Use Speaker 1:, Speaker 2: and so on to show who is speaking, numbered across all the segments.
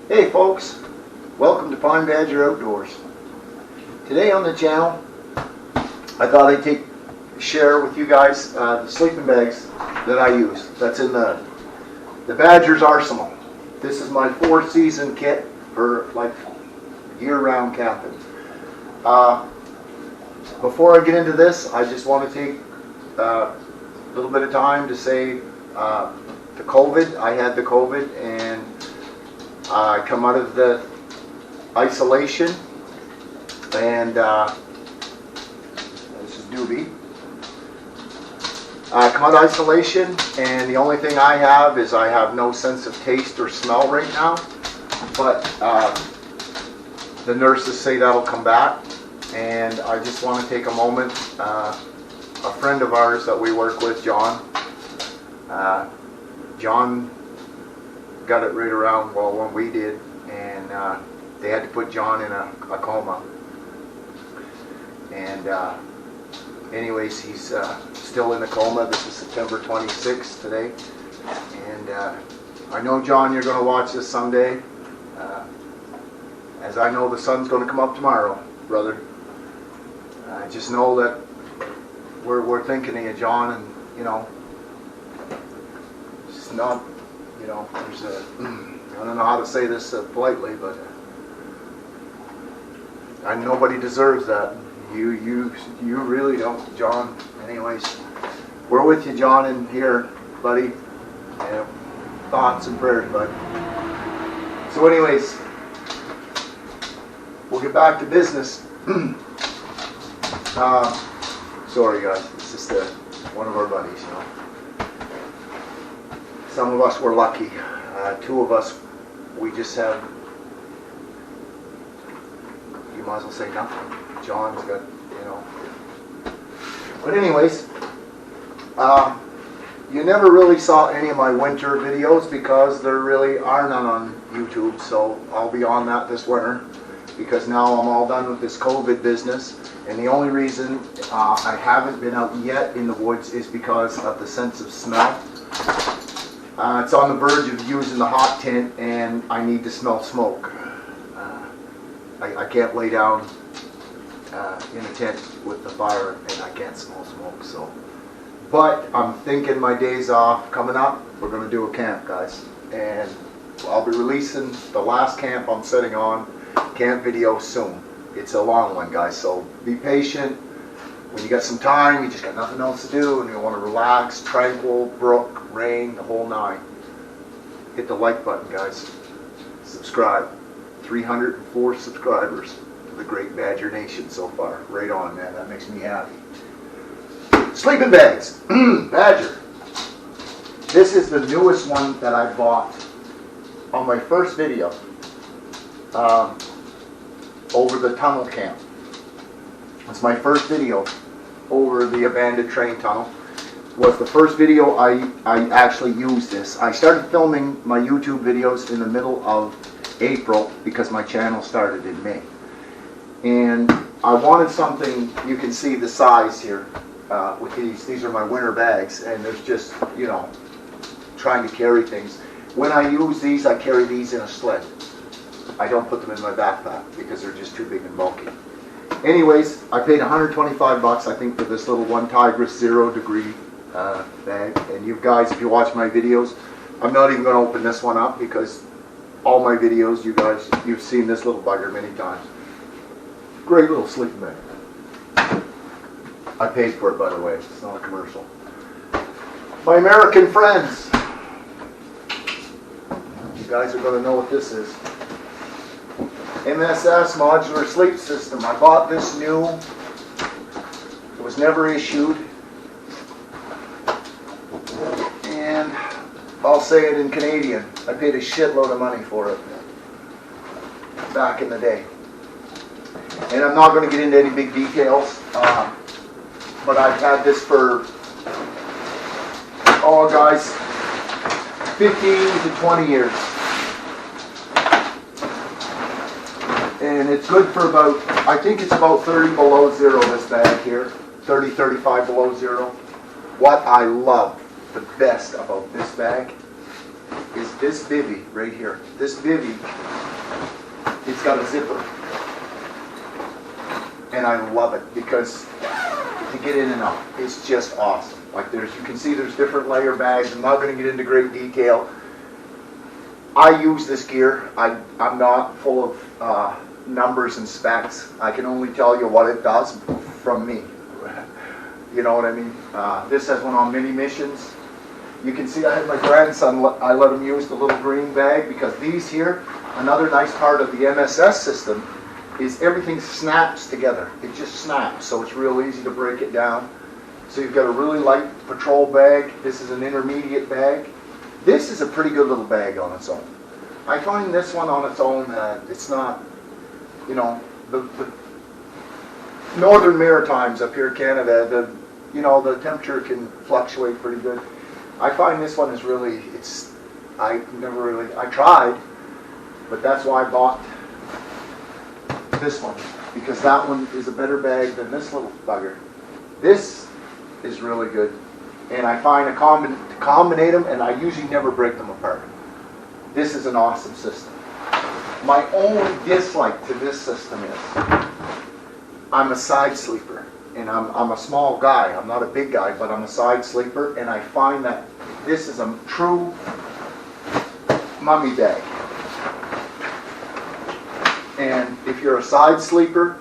Speaker 1: Hey folks, welcome to Pine Badger Outdoors. Today on the channel, I thought I'd share with you guys the sleeping bags that I use. That's in the Badger's arsenal. This is my 4-season kit for like year-round camping. Before I get into this, I just want to take a little bit of time to say the COVID. I had the COVID and I come out of the isolation, and this is Doobie. I come out of isolation, and the only thing I have is I have no sense of taste or smell right now, but the nurses say that'll come back, and I just want to take a moment. A friend of ours that we work with, John got it right around, well, when we did, and they had to put John in a coma. And anyways, he's still in a coma. This is September 26th today. And I know, John, you're going to watch this someday. As I know the sun's going to come up tomorrow, brother. Just know that we're thinking of you, John, and, you know, it's not... You know, there's I don't know how to say this politely, but nobody deserves that. You really don't, John. Anyways, we're with you, John, in here, buddy. Yeah, thoughts and prayers, bud. So, anyways, we'll get back to business. Sorry, guys. It's just one of our buddies, you know. Some of us were lucky. Two of us, we just have, you might as well say nothing. John's got, you know. But anyways, you never really saw any of my winter videos because there really are none on YouTube. So I'll be on that this winter because now I'm all done with this COVID business. And the only reason I haven't been out yet in the woods is because of the sense of smell. It's on the verge of using the hot tent, and I need to smell smoke. I can't lay down in a tent with the fire, and I can't smell smoke. So, but I'm thinking my days off coming up, we're going to do a camp, guys, and I'll be releasing the last camp I'm setting on camp video soon. It's a long one, guys, so be patient. When you got some time, you just got nothing else to do, and you want to relax, tranquil, brook, rain, the whole nine. Hit the like button, guys. Subscribe. 304 subscribers to the Great Badger Nation so far. Right on, man. That makes me happy. Sleeping bags. Badger. This is the newest one that I bought on my first video over the tunnel camp. It's my first video over the abandoned train tunnel. Was the first video I actually used this. I started filming my YouTube videos in the middle of April because my channel started in May. And I wanted something, you can see the size here with these. These are my winter bags, and there's just, you know, trying to carry things. When I use these, I carry these in a sled. I don't put them in my backpack because they're just too big and bulky. Anyways, I paid 125 bucks, I think, for this little One Tigress 0 degree bag. And you guys, if you watch my videos, I'm not even going to open this one up because all my videos, you guys, you've seen this little bugger many times. Great little sleeping bag. I paid for it, by the way. It's not a commercial. My American friends, you guys are going to know what this is. MSS Modular Sleep System. I bought this new. It was never issued. And I'll say it in Canadian. I paid a shitload of money for it back in the day. And I'm not going to get into any big details. But I've had this for, oh guys, 15 to 20 years. And it's good for about, I think it's about 30 below zero, this bag here. 30, 35 below zero. What I love the best about this bag is this bivvy right here. This bivvy it's got a zipper. And I love it because to get in and out, it's just awesome. Like you can see there's different layer bags. I'm not going to get into great detail. I use this gear. I'm not full of numbers and specs. I can only tell you what it does from me. You know what I mean? This has went on many missions. You can see I had my grandson, I let him use the little green bag because these here, another nice part of the MSS system is everything snaps together. It just snaps, so it's real easy to break it down. So you've got a really light patrol bag. This is an intermediate bag. This is a pretty good little bag on its own. I find this one on its own, it's not, you know, the northern Maritimes up here in Canada, the temperature can fluctuate pretty good. I find this one is really, I tried, but that's why I bought this one, because that one is a better bag than this little bugger. This is really good, and I find to combine them, and I usually never break them apart. This is an awesome system. My only dislike to this system is I'm a side sleeper, and I'm a small guy. I'm not a big guy, but I'm a side sleeper, and I find that this is a true mummy bag. And if you're a side sleeper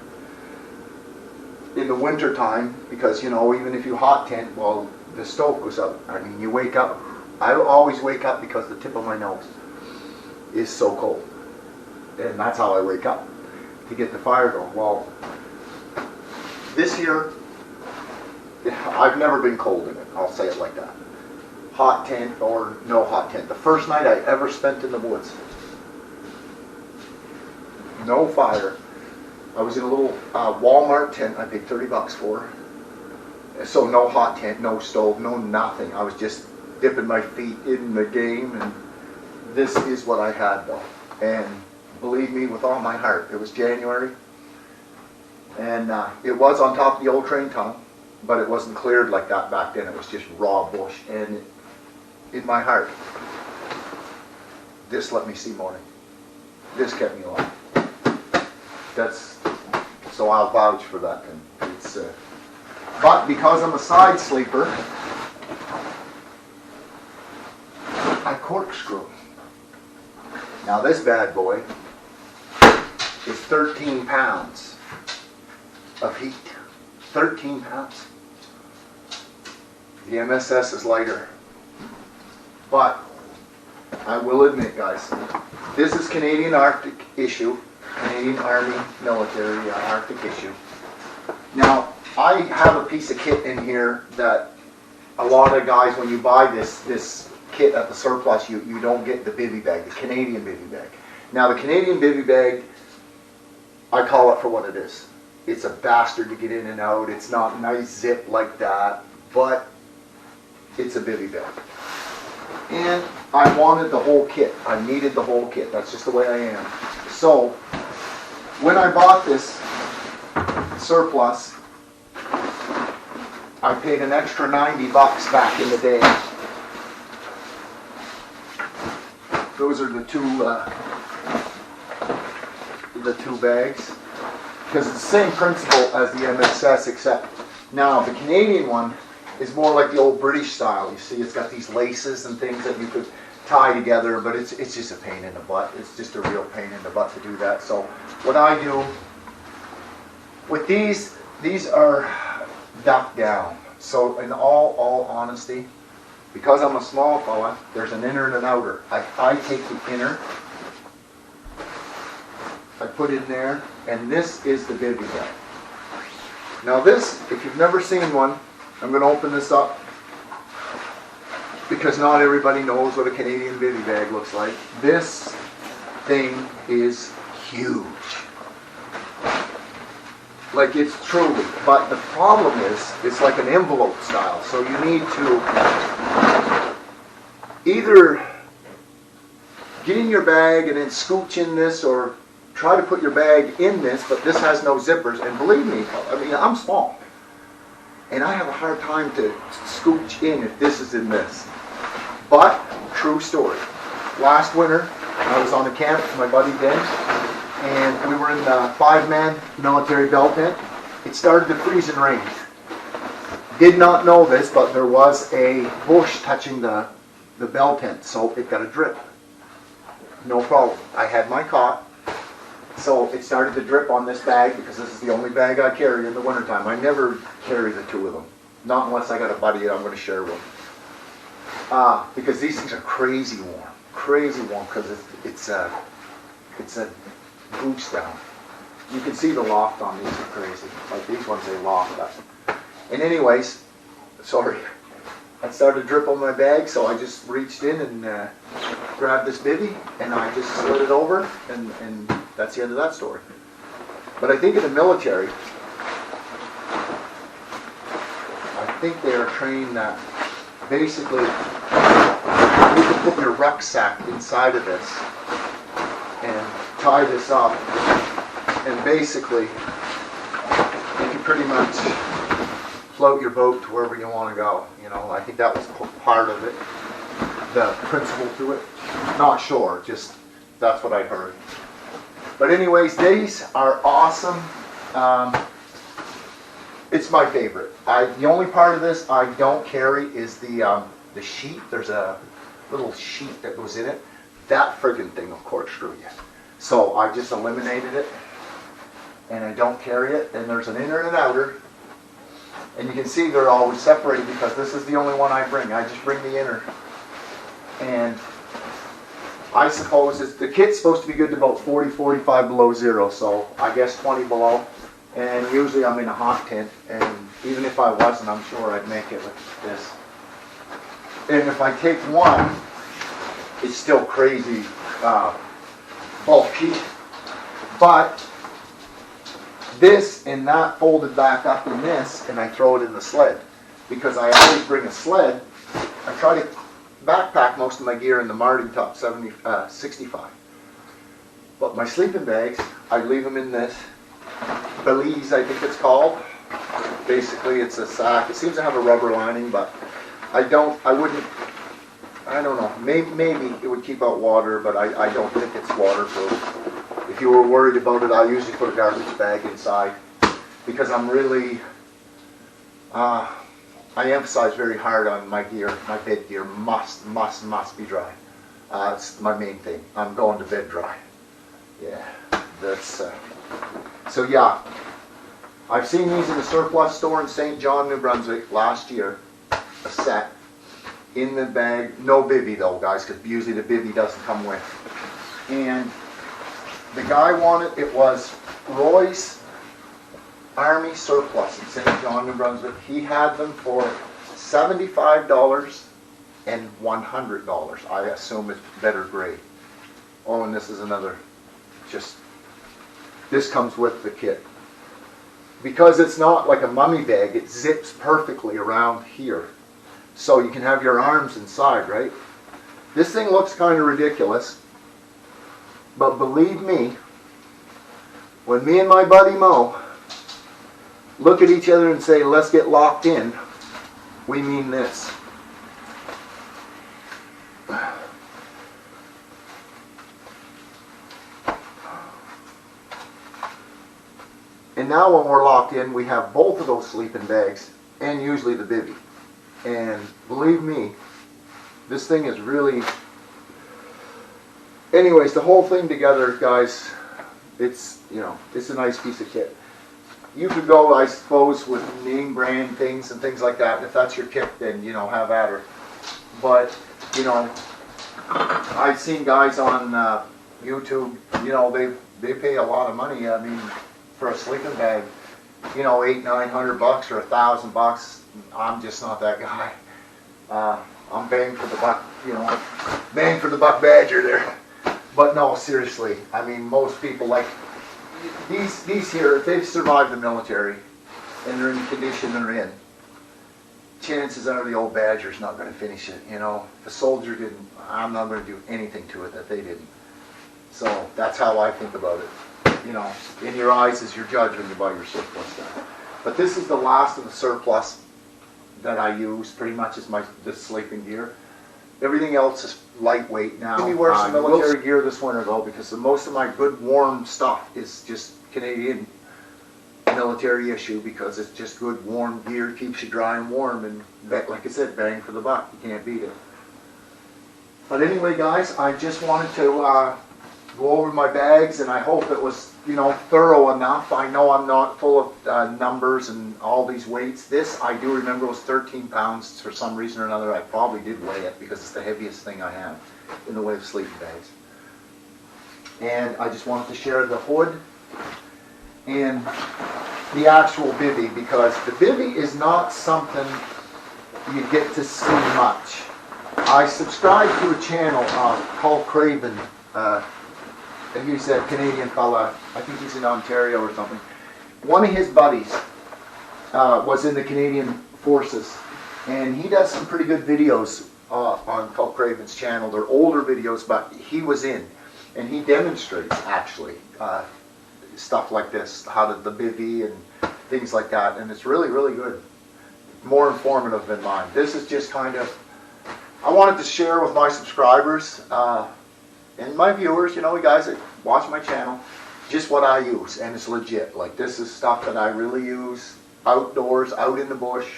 Speaker 1: in the winter time, because even if you hot tent, well, the stove goes up. I mean, you wake up. I always wake up because the tip of my nose is so cold, and that's how I wake up, to get the fire going. Well, this here, I've never been cold in it. I'll say it like that. Hot tent or no hot tent. The first night I ever spent in the woods, no fire. I was in a little Walmart tent I paid $30 for. So no hot tent, no stove, no nothing. I was just dipping my feet in the game, and this is what I had though. And believe me, with all my heart, it was January, and it was on top of the old train tunnel, but it wasn't cleared like that back then. It was just raw bush, and in my heart, this let me see morning. This kept me alive. So I'll vouch for that. And it's, but because I'm a side sleeper, I corkscrew. Now this bad boy is 13 pounds of heat. 13 pounds. The MSS is lighter. But I will admit, guys, this is Canadian Arctic issue. Canadian Army military Arctic issue. Now, I have a piece of kit in here that a lot of guys, when you buy this kit at the surplus, you don't get the bivy bag, the Canadian bivy bag. Now, the Canadian bivy bag, I call it for what it is. It's a bastard to get in and out. It's not nice zip like that, but it's a bivy bag. And I wanted the whole kit. I needed the whole kit. That's just the way I am. So, when I bought this surplus, I paid an extra $90 back in the day. Those are the two bags. Because it's the same principle as the MSS, except now the Canadian one is more like the old British style. You see, it's got these laces and things that you could tie together, but it's just a pain in the butt. It's just a real pain in the butt to do that. So what I do with these are ducked down. So in all honesty, because I'm a small fella, there's an inner and an outer. I take the inner, I put in there, and this is the bivy bag. Now this, if you've never seen one, I'm going to open this up because not everybody knows what a Canadian bivy bag looks like. This thing is huge. Like, it's truly, but the problem is, it's like an envelope style, so you need to either get in your bag and then scooch in this, or try to put your bag in this, but this has no zippers, and believe me, I mean, I'm small, and I have a hard time to scooch in if this is in this. But, true story, last winter, I was on a camp with my buddy Ben, and we were in the 5-man military bell tent. It started to freeze and rain. Did not know this, but there was a bush touching the bell tent, so it got a drip. No problem. I had my cot, so it started to drip on this bag because this is the only bag I carry in the wintertime. I never carry the two of them, not unless I got a buddy that I'm going to share with. Because these things are crazy warm because it's a goose down. You can see the loft on these are crazy. Like these ones, they loft up. And anyways, sorry, I started to drip on my bag, so I just reached in and grabbed this bivvy, and I just slid it over, and that's the end of that story. But I think in the military, I think they are trained that basically you can put your rucksack inside of this and tie this up, and basically you can pretty much float your boat to wherever you want to go. You know, I think that was part of it, the principle to it. Not sure, just that's what I heard. But anyways, these are awesome. It's my favorite. The only part of this I don't carry is the sheet. There's a little sheet that goes in it. That friggin' thing will corkscrew you. So I just eliminated it, and I don't carry it. And there's an inner and an outer. And you can see they're always separated because this is the only one I bring. I just bring the inner. And I suppose the kit's supposed to be good to about 40, 45 below zero, so I guess 20 below. And usually I'm in a hot tent, and even if I wasn't, I'm sure I'd make it with this. And if I take one, it's still crazy bulky. But this and that folded back up in this, and I throw it in the sled. Because I always bring a sled, I try to backpack most of my gear in the Martin Top 65. But my sleeping bags, I leave them in this valise, I think it's called. Basically it's a sack. It seems to have a rubber lining, but I don't know, maybe it would keep out water, but I don't think it's waterproof. If you were worried about it, I usually put a garbage bag inside because I'm really, I emphasize very hard on my gear. My bed gear must be dry. It's my main thing. I'm going to bed dry. Yeah, that's, so yeah. I've seen these in the surplus store in St. John, New Brunswick last year, a set, in the bag, no bivvy though guys, because usually the bivvy doesn't come with. And the guy wanted, it was Roy's Army surplus in St. John, New Brunswick. He had them for $75 and $100. I assume it's better grade. Oh, and this is another, this comes with the kit. Because it's not like a mummy bag, it zips perfectly around here. So you can have your arms inside, right? This thing looks kind of ridiculous. But believe me, when me and my buddy Mo look at each other and say, let's get locked in, we mean this. And now when we're locked in, we have both of those sleeping bags and usually the bivvy. And believe me, this thing is really... Anyways, the whole thing together, guys, it's, you know, it's a nice piece of kit. You could go, I suppose, with name brand things and things like that. If that's your kit, then, you know, have at her. But, you know, I've seen guys on YouTube, you know, they pay a lot of money. I mean, for a sleeping bag, you know, $800-900 or $1,000. I'm just not that guy. I'm bang for the buck, you know, bang for the buck badger there. But no, seriously, I mean, most people, like, these here, if they've survived the military and they're in the condition they're in, chances are the old badger's not going to finish it, you know. If a soldier didn't, I'm not going to do anything to it that they didn't. So that's how I think about it. You know, in your eyes is your judge when you buy your surplus stuff. But this is the last of the surplus that I use, pretty much as this sleeping gear. Everything else is lightweight now. Let me wear some military gear this winter though, because most of my good warm stuff is just Canadian military issue, because it's just good warm gear, keeps you dry and warm, and like I said, bang for the buck. You can't beat it. But anyway, guys, I just wanted to go over my bags, and I hope it was, you know, thorough enough. I know I'm not full of numbers and all these weights. This, I do remember, was 13 pounds for some reason or another. I probably did weigh it because it's the heaviest thing I have in the way of sleeping bags. And I just wanted to share the hood and the actual bivvy, because the bivvy is not something you get to see much. I subscribe to a channel called Craven. He's a Canadian fella. I think he's in Ontario or something. One of his buddies was in the Canadian Forces, and he does some pretty good videos on Paul Craven's channel. They're older videos, but he was in, and he demonstrates actually stuff like this, how to the bivvy and things like that, and it's really, really good. More informative than mine. This is just kind of, I wanted to share with my subscribers and my viewers, you know, guys that watch my channel, just what I use, and it's legit. Like, this is stuff that I really use outdoors, out in the bush,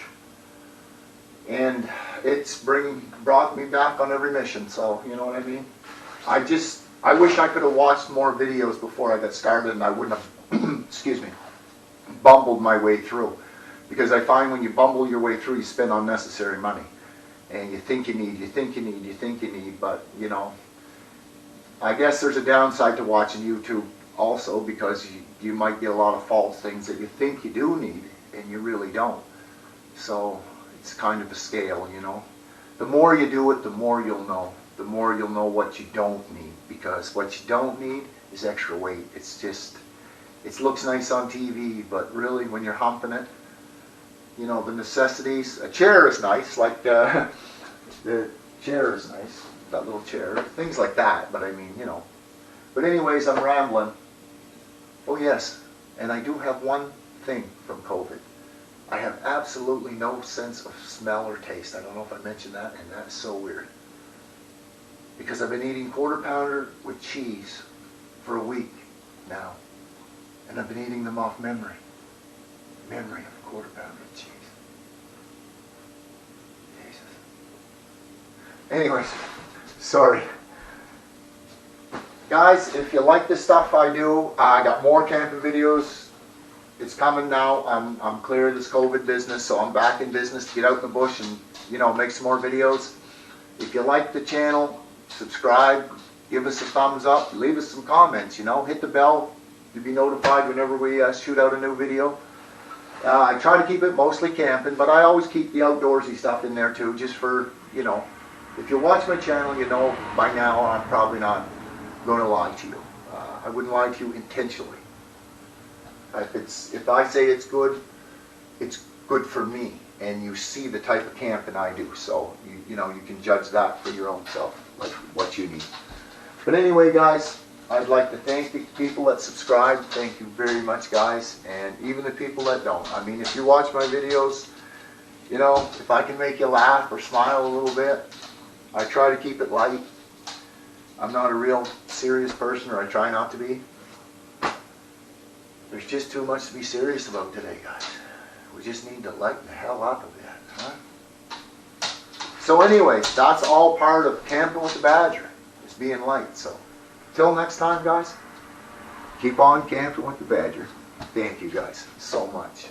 Speaker 1: and it's brought me back on every mission. So, you know what I mean? I wish I could have watched more videos before I got started, and I wouldn't have, excuse me, bumbled my way through. Because I find when you bumble your way through, you spend unnecessary money. And you think you need, but, you know, I guess there's a downside to watching YouTube also, because you might get a lot of false things that you think you do need, and you really don't. So, it's kind of a scale, you know. The more you do it, the more you'll know. The more you'll know what you don't need, because what you don't need is extra weight. It's just, it looks nice on TV, but really when you're humping it, you know, the necessities, a chair is nice, like the chair is nice, that little chair, things like that, but I mean, you know. But anyways, I'm rambling. Oh yes, and I do have one thing from COVID. I have absolutely no sense of smell or taste. I don't know if I mentioned that, and that is so weird. Because I've been eating quarter pounder with cheese for a week now. And I've been eating them off memory. Memory of a quarter pounder with cheese. Jesus. Anyways, sorry. Guys, if you like the stuff I do, I got more camping videos. It's coming now. I'm clear of this COVID business, so I'm back in business to get out in the bush and, you know, make some more videos. If you like the channel, subscribe, give us a thumbs up, leave us some comments, you know, hit the bell to be notified whenever we shoot out a new video. I try to keep it mostly camping, but I always keep the outdoorsy stuff in there too, just for, you know, if you watch my channel, you know by now I'm probably not going to lie to you. I wouldn't lie to you intentionally. If I say it's good for me, and you see the type of camping I do, so you know, you can judge that for your own self, like what you need. But anyway, guys, I'd like to thank the people that subscribe. Thank you very much, guys, and even the people that don't. I mean, if you watch my videos, you know, if I can make you laugh or smile a little bit, I try to keep it light. I'm not a real serious person, or I try not to be. There's just too much to be serious about today, guys. We just need to lighten the hell up a bit, huh? So anyways, that's all part of camping with the Badger, is being light. So, till next time, guys, keep on camping with the Badger. Thank you guys so much.